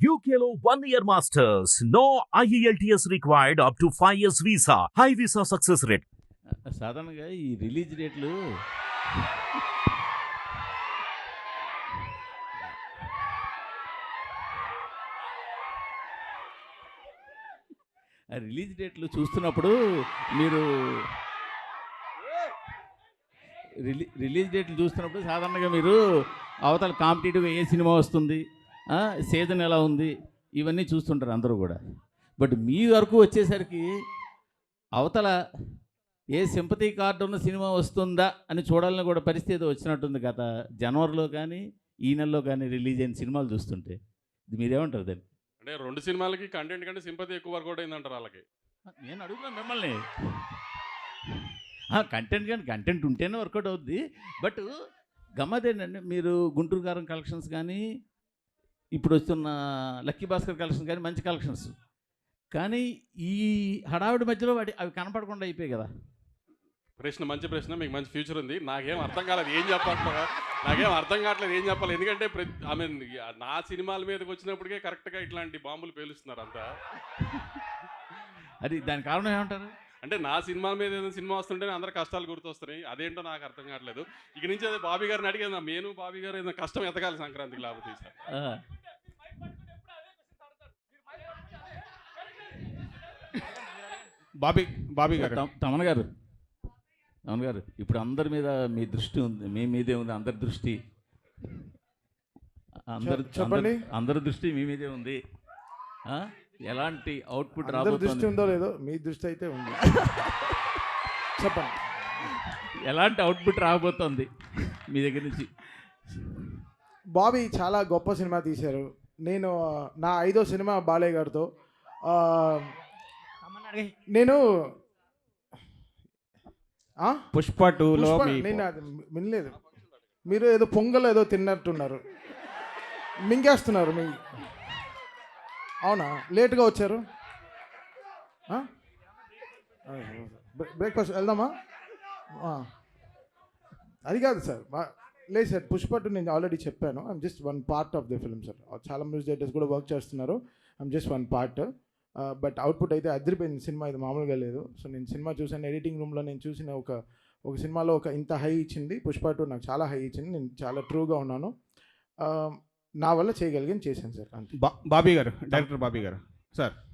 UKLO 1 year masters. No IELTS required up to 5 years visa. High visa success rate. సాధారణంగా ఈ release డేట్లు చూస్తున్నప్పుడు మీరు రిలీజ్ డేట్లు చూస్తున్నప్పుడు సాధారణంగా మీరు అవతల కాంపిటేటివ్గా ఏ సినిమా వస్తుంది, సీజన్ ఎలా ఉంది, ఇవన్నీ చూస్తుంటారు అందరూ కూడా. బట్ మీ వరకు వచ్చేసరికి అవతల ఏ సింపతి కార్డు ఉన్న సినిమా వస్తుందా అని చూడాలని కూడా పరిస్థితి వచ్చినట్టుంది గత జనవరిలో కానీ ఈ నెలలో కానీ రిలీజ్ అయిన సినిమాలు చూస్తుంటే. ఇది మీరేమంటారు దాన్ని? అంటే 2 సినిమాలకి కంటెంట్ కంటే సింపతి ఎక్కువ వర్కౌట్ అయిందంటారు వాళ్ళకి. నేను అడుగుతున్నాను మిమ్మల్ని. కంటెంట్ కానీ కంటెంట్ ఉంటేనే వర్కౌట్ అవుద్ది. బట్ గమ్మదేంటంటే మీరు గుంటూరు కారం కలెక్షన్స్ కానీ ఇప్పుడు వస్తున్న లక్కీ భాస్కర్ కలెక్షన్స్ కానీ మంచి కలెక్షన్స్, కానీ ఈ హడావిడి మధ్యలో అవి కనపడకుండా అయిపోయాయి కదా. ప్రశ్న మంచి ప్రశ్న, మీకు మంచి ఫ్యూచర్ ఉంది. నాకేం అర్థం కాలేదు ఏం కావట్లేదు ఏం చెప్పాలి. ఎందుకంటే నా సినిమాల మీదకి వచ్చినప్పటికే కరెక్ట్గా ఇట్లాంటి బాంబులు పేలుస్తున్నారు అంతా. అది దాని కారణం ఏమంటారు? అంటే నా సినిమాల మీద ఏదైనా సినిమా వస్తుంటేనే అందరు కష్టాలు గుర్తొస్తున్నాయి. అదేంటో నాకు అర్థం కావట్లేదు. ఇక నుంచి అదే బాబీ గారిని అడిగేది, నేను బాబీ గారు ఏదైనా కష్టం ఎతకాలి సంక్రాంతికి లేకపోతే సార్. బాబీ గారు, తమన్ గారు ఇప్పుడు అందరి మీద మీ దృష్టి ఉంది, మీ మీదే ఉంది అందరి దృష్టి. అందరి దృష్టి మీ మీదే ఉంది. ఎలాంటి అవుట్పుట్ దృష్టి ఉందో లేదో మీ దృష్టి అయితే ఉంది. చెప్పండి, ఎలాంటి అవుట్పుట్ రాబోతోంది మీ దగ్గర నుంచి? బాబీ చాలా గొప్ప సినిమా తీశారు. నేను నా 5వ సినిమా బాలయ్య గారితో. నేను పుష్ప 2లో నేను వినలేదు. మీరు ఏదో పొంగల్ ఏదో తిన్నట్టున్నారు, మింగేస్తున్నారు. అవునా, లేట్గా వచ్చారు. బ్రేక్ఫాస్ట్ వెళ్దామా? అది కాదు సార్, లేదు సార్. పుష్ప 2 నేను ఆల్రెడీ చెప్పాను. I'm just one part of the film sir. చాలా మ్యూజిక్ డైరెక్టర్స్ కూడా వర్క్ చేస్తున్నారు. I'm just one part. But output అయితే అదిరిపోయింది. సినిమా ఇది మామూలుగా లేదు. సో నేను సినిమా చూసాను, ఎడిటింగ్ రూమ్లో నేను చూసిన ఒక సినిమాలో ఇంత హై ఇచ్చింది పుష్ప 2 నాకు చాలా హై ఇచ్చింది. నేను చాలా ట్రూగా ఉన్నాను. నా వల్ల చేయగలిగాను, చేశాను సార్. అంతే. బాబీ గారు, డైరెక్టర్ బాబీ గారు సార్.